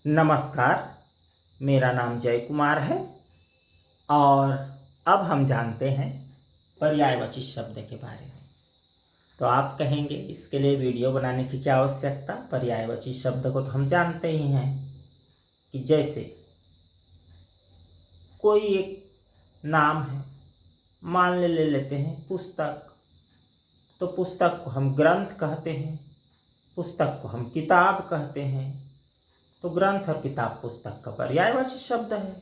नमस्कार। मेरा नाम जय कुमार है और अब हम जानते हैं पर्यायवाची शब्द के बारे में। तो आप कहेंगे इसके लिए वीडियो बनाने की क्या आवश्यकता। पर्यायवाची शब्द को तो हम जानते ही हैं कि जैसे कोई एक नाम है, मान ले लेते हैं पुस्तक, तो पुस्तक को हम ग्रंथ कहते हैं, पुस्तक को हम किताब कहते हैं। तो ग्रंथ और किताब पुस्तक का पर्यायवाची शब्द है।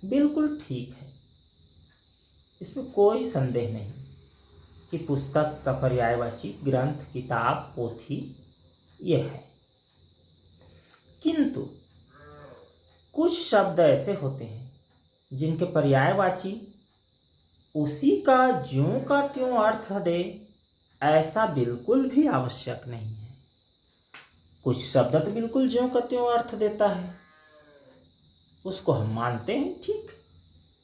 बिल्कुल ठीक है, इसमें कोई संदेह नहीं कि पुस्तक का पर्यायवाची ग्रंथ, किताब, पोथी ये है। किंतु कुछ शब्द ऐसे होते हैं जिनके पर्यायवाची उसी का ज्यों का त्यों अर्थ दे, ऐसा बिल्कुल भी आवश्यक नहीं है। कुछ शब्द तो बिल्कुल ज्यों का त्यों अर्थ देता है, उसको हम मानते हैं, ठीक,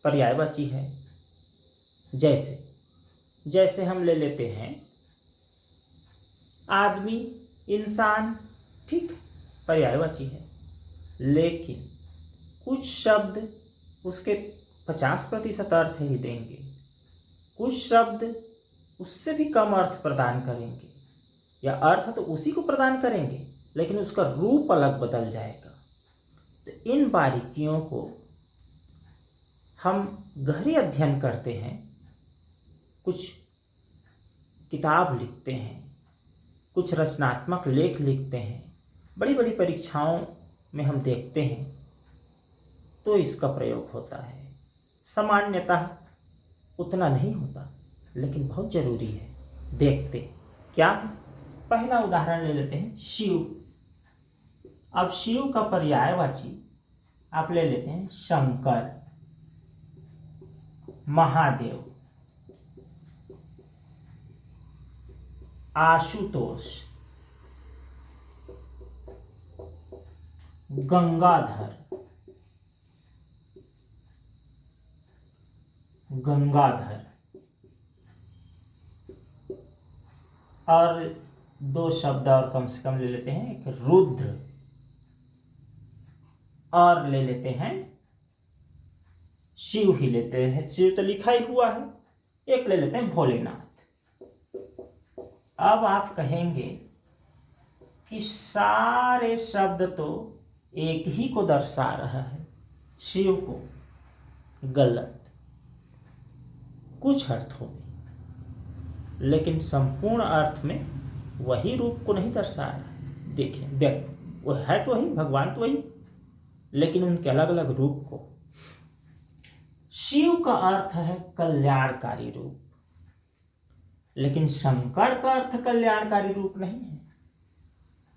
पर्यायवाची है। जैसे हम ले लेते हैं आदमी, इंसान, ठीक, पर्यायवाची है। लेकिन कुछ शब्द उसके 50% अर्थ ही देंगे, कुछ शब्द उससे भी कम अर्थ प्रदान करेंगे, या अर्थ तो उसी को प्रदान करेंगे लेकिन उसका रूप अलग बदल जाएगा। तो इन बारीकियों को हम गहरे अध्ययन करते हैं, कुछ किताब लिखते हैं, कुछ रचनात्मक लेख लिखते हैं, बड़ी बड़ी परीक्षाओं में हम देखते हैं तो इसका प्रयोग होता है। सामान्यतः उतना नहीं होता लेकिन बहुत जरूरी है। देखते क्या है, पहला उदाहरण ले लेते हैं शिव। अब शिव का पर्यायवाची आप ले लेते हैं शंकर, महादेव, आशुतोष, गंगाधर, और दो शब्द और कम से कम ले लेते हैं, एक रुद्र, और ले लेते हैं शिव ही लेते हैं, शिव तो लिखा ही हुआ है। एक ले लेते हैं भोलेनाथ। अब आप कहेंगे कि सारे शब्द तो एक ही को दर्शा रहा है, शिव को। गलत, कुछ अर्थों में, लेकिन संपूर्ण अर्थ में वही रूप को नहीं दर्शा रहा है। देखें, व्यक्ति वो है तो वही, भगवान तो वही, लेकिन उनके अलग अलग रूप को। शिव का अर्थ है कल्याणकारी रूप, लेकिन शंकर का अर्थ कल्याणकारी रूप नहीं है।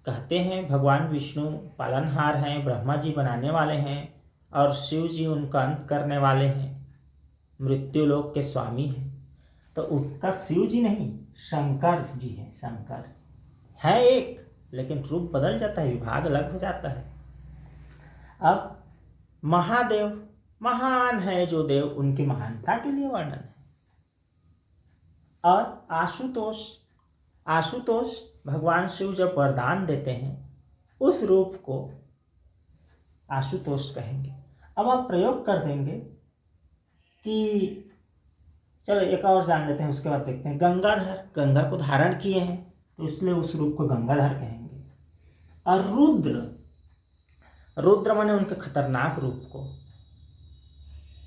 कहते हैं भगवान विष्णु पालनहार हैं, ब्रह्मा जी बनाने वाले हैं और शिव जी उनका अंत करने वाले हैं, मृत्युलोक के स्वामी हैं। तो उसका शिव जी नहीं, शंकर जी है। शंकर है एक, लेकिन रूप बदल जाता है, विभाग अलग हो जाता है। अब महादेव, महान है जो देव, उनकी महानता के लिए वर्णन है। और आशुतोष, आशुतोष भगवान शिव जब वरदान देते हैं उस रूप को आशुतोष कहेंगे। अब आप प्रयोग कर देंगे कि चलो एक और जान लेते हैं, उसके बाद देखते हैं गंगाधर, गंगा को धारण किए हैं तो इसलिए उस रूप को गंगाधर कहेंगे। और रुद्र, रुद्र माने उनके खतरनाक रूप को,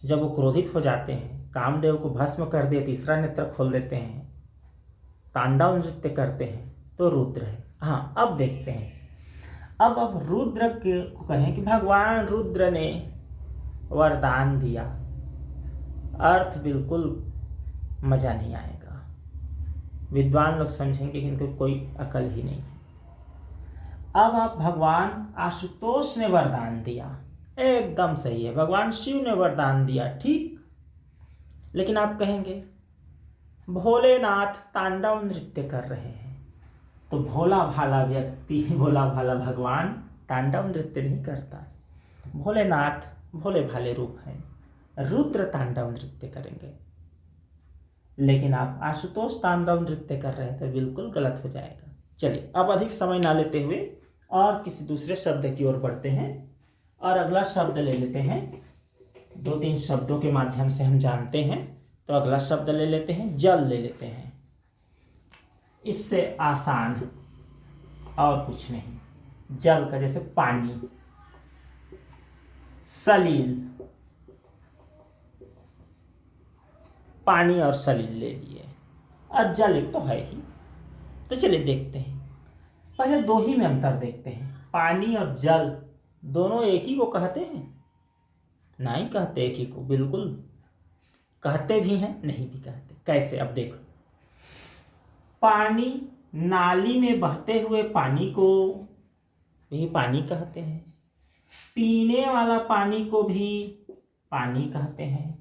जब वो क्रोधित हो जाते हैं, कामदेव को भस्म कर दिए, तीसरा नेत्र खोल देते हैं, तांडव नृत्य करते हैं, तो रुद्र है। हाँ, अब देखते हैं, अब रुद्र को कहें कि भगवान रुद्र ने वरदान दिया, अर्थ बिल्कुल मजा नहीं आएगा। विद्वान लोग समझेंगे कि इनको कोई अकल ही नहीं। अब आप भगवान आशुतोष ने वरदान दिया, एकदम सही है, भगवान शिव ने वरदान दिया, ठीक। लेकिन आप कहेंगे भोलेनाथ तांडव नृत्य कर रहे हैं, तो भोला भाला व्यक्ति, भोला भाला भगवान तांडव नृत्य नहीं करता। भोलेनाथ भोले भाले रूप हैं, रुद्र तांडव नृत्य करेंगे। लेकिन आप आशुतोष तांडव नृत्य कर रहे हैं तो बिल्कुल गलत हो जाएगा। चलिए अब अधिक समय ना लेते हुए और किसी दूसरे शब्द की ओर बढ़ते हैं और अगला शब्द ले लेते हैं। 2-3 शब्दों के माध्यम से हम जानते हैं, तो अगला शब्द ले लेते हैं, जल ले लेते हैं। इससे आसान और कुछ नहीं। जल का जैसे पानी, सलील, पानी और सलील ले लिए, और जल एक तो है ही। तो चलिए देखते हैं, पहले दो ही में अंतर देखते हैं। पानी और जल दोनों एक ही को कहते हैं? नहीं कहते एक ही को, बिल्कुल कहते भी हैं, नहीं भी कहते। कैसे? अब देखो, पानी, नाली में बहते हुए पानी को भी पानी कहते हैं, पीने वाला पानी को भी पानी कहते हैं,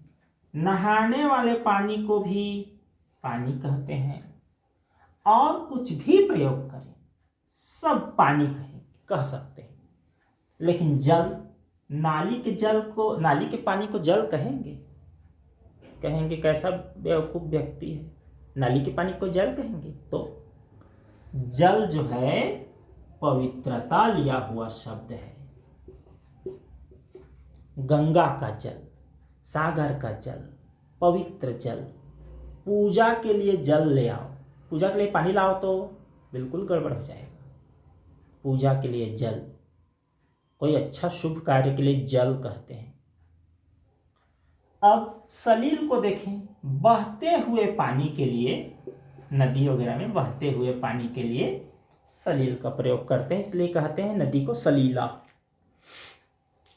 नहाने वाले पानी को भी पानी कहते हैं, और कुछ भी प्रयोग करें सब पानी कह सकते हैं। लेकिन जल, नाली के पानी को जल कहेंगे? कहेंगे कैसा बेवकूफ व्यक्ति है, नाली के पानी को जल कहेंगे? तो जल जो है पवित्रता लिया हुआ शब्द है। गंगा का जल, सागर का जल, पवित्र जल। पूजा के लिए जल ले आओ, पूजा के लिए पानी लाओ तो बिल्कुल गड़बड़ हो जाएगा। पूजा के लिए जल, कोई अच्छा शुभ कार्य के लिए जल कहते हैं। अब सलील को देखें, बहते हुए पानी के लिए, नदी वगैरह में बहते हुए पानी के लिए सलील का प्रयोग करते हैं, इसलिए कहते हैं नदी को सलीला।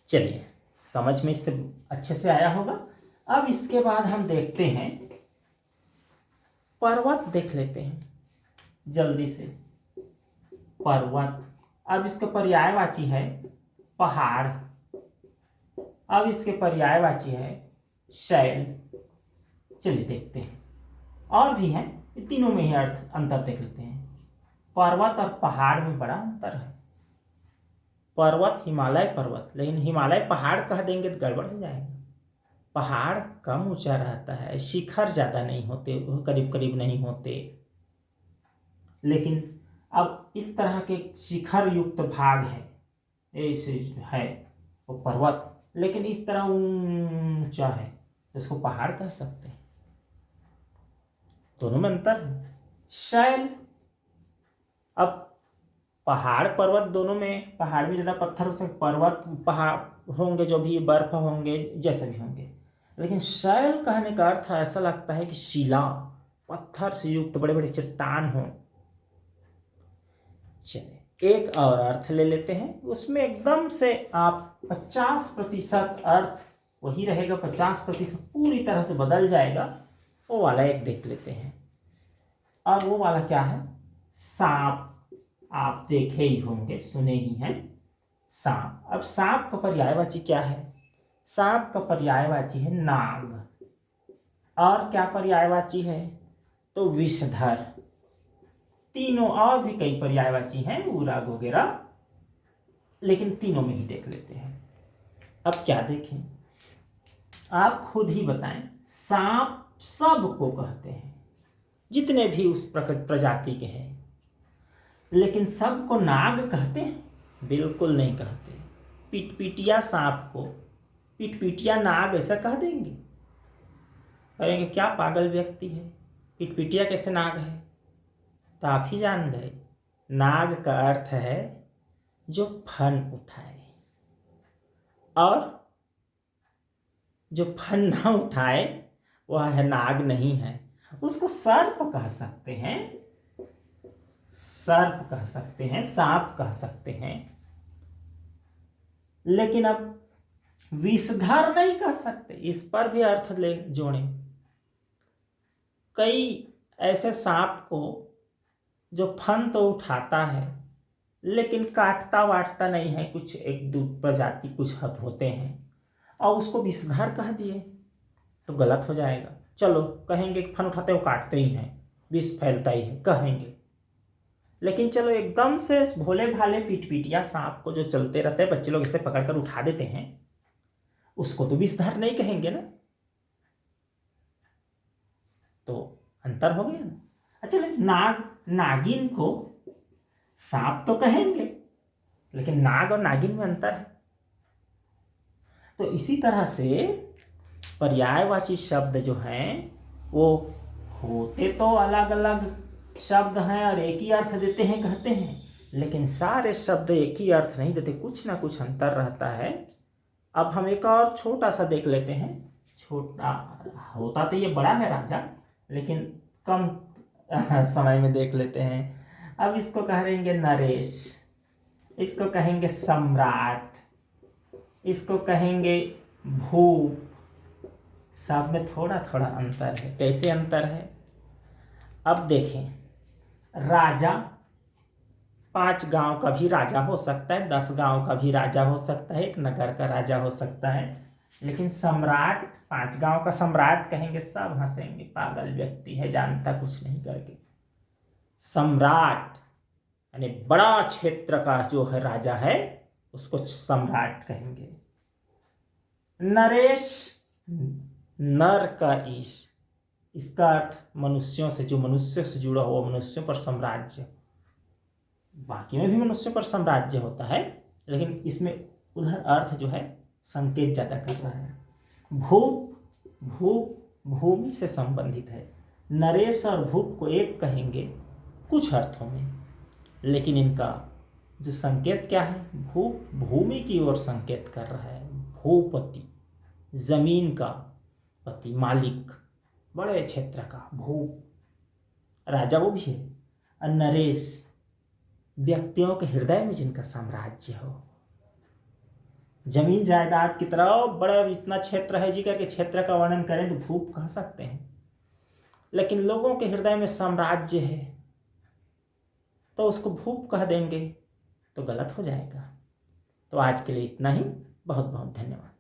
चलिए, समझ में इससे अच्छे से आया होगा। अब इसके बाद हम देखते हैं पर्वत, देख लेते हैं जल्दी से। पर्वत, अब इसका पर्यायवाची है पहाड़, अब इसके पर्यायवाची है शैल। चलिए देखते हैं, और भी हैं, तीनों में ही अंतर देख लेते हैं। पर्वत और पहाड़ में बड़ा अंतर है। पर्वत हिमालय पर्वत, लेकिन हिमालय पहाड़ कह देंगे तो गड़बड़ हो जाएगा। पहाड़ कम ऊंचा रहता है, शिखर ज़्यादा नहीं होते, करीब करीब नहीं होते। लेकिन अब इस तरह के शिखर युक्त भाग है, ऐसे है वो पर्वत, लेकिन इस तरह ऊंचा है, इसको पहाड़ कह सकते हैं। दोनों में अंतर है। शैल, अब पहाड़ पर्वत दोनों में, पहाड़ में ज़्यादा पत्थर हो सकते, पर्वत पहाड़ होंगे जो भी, बर्फ होंगे, जैसे भी होंगे। लेकिन शैल कहने का अर्थ ऐसा लगता है कि शिला, पत्थर से युक्त बड़े बड़े चट्टान हो। चलिए एक और अर्थ ले लेते हैं, उसमें एकदम से आप 50% अर्थ वही रहेगा, 50% पूरी तरह से बदल जाएगा। वो वाला एक देख लेते हैं। और वो वाला क्या है? सांप। आप देखे ही होंगे, सुने ही हैं, सांप। अब सांप का पर्यायवाची क्या है? सांप का पर्यायवाची है नाग। और क्या पर्यायवाची है? तो विषधर। तीनों, और भी कई पर्यायवाची हैं, उराग वगैरह, लेकिन तीनों में ही देख लेते हैं। अब क्या देखें, आप खुद ही बताएं। सांप सब को कहते हैं, जितने भी उस प्रजाति के हैं, लेकिन सबको नाग कहते हैं? बिल्कुल नहीं कहते। पिटपिटिया सांप को पिटपिटिया नाग ऐसा कह देंगे? कहेंगे क्या पागल व्यक्ति है, पिटपिटिया कैसे नाग है? तो आप ही जान गए, नाग का अर्थ है जो फन उठाए, और जो फन ना उठाए वह है नाग, नहीं है। उसको सर्प कह सकते हैं, सर्प कह सकते हैं, सांप कह सकते हैं, लेकिन अब विषधर नहीं कह सकते। इस पर भी अर्थ ले जोड़ें। कई ऐसे सांप को जो फन तो उठाता है लेकिन काटता वाटता नहीं है, कुछ एक दो प्रजाति कुछ हद होते हैं, और उसको विषधर कह दिए तो गलत हो जाएगा। चलो कहेंगे कि फन उठाते वो काटते ही हैं, विष फैलता ही है, कहेंगे। लेकिन चलो एकदम से भोले भाले पिटपिटिया सांप को जो चलते रहते हैं, बच्चे लोग इसे पकड़कर उठा देते हैं, उसको तो विषधर नहीं कहेंगे ना। तो अंतर हो गया ना। अच्छा, नागिन को सांप तो कहेंगे, लेकिन नाग और नागिन में अंतर है। तो इसी तरह से पर्यायवाची शब्द जो हैं वो होते तो अलग अलग शब्द हैं और एक ही अर्थ देते हैं कहते हैं, लेकिन सारे शब्द एक ही अर्थ नहीं देते, कुछ ना कुछ अंतर रहता है। अब हम एक और छोटा सा देख लेते हैं। छोटा होता तो ये बड़ा है राजा, लेकिन कम समय में देख लेते हैं। अब इसको कहेंगे नरेश, इसको कहेंगे सम्राट, इसको कहेंगे भूप। सब में थोड़ा थोड़ा अंतर है। कैसे अंतर है? अब देखें, राजा 5 गांव का भी राजा हो सकता है, 10 गांव का भी राजा हो सकता है, एक नगर का राजा हो सकता है। लेकिन सम्राट, 5 गांव का सम्राट कहेंगे सब हंसेंगे, पागल व्यक्ति है, जानता कुछ नहीं करके। सम्राट यानी बड़ा क्षेत्र का जो है राजा है उसको सम्राट कहेंगे। नरेश, नर का ईश, इसका अर्थ मनुष्यों से, जो मनुष्य से जुड़ा हुआ, मनुष्यों पर साम्राज्य। बाकी में भी मनुष्यों पर साम्राज्य होता है, लेकिन इसमें उधर अर्थ जो है संकेत ज्यादा कर रहा है। भूप, भूप भूमि से संबंधित है। नरेश और भूप को एक कहेंगे कुछ अर्थों में, लेकिन इनका जो संकेत क्या है, भूप भूमि की ओर संकेत कर रहा है। भूपति, जमीन का पति, मालिक, बड़े क्षेत्र का। भूप राजा वो भी है। और नरेश व्यक्तियों के हृदय में जिनका साम्राज्य हो, जमीन जायदाद की तरह बड़ा इतना क्षेत्र है जी करके क्षेत्र का वर्णन करें तो भूप कह सकते हैं, लेकिन लोगों के हृदय में साम्राज्य है तो उसको भूप कह देंगे तो गलत हो जाएगा। तो आज के लिए इतना ही। बहुत बहुत धन्यवाद।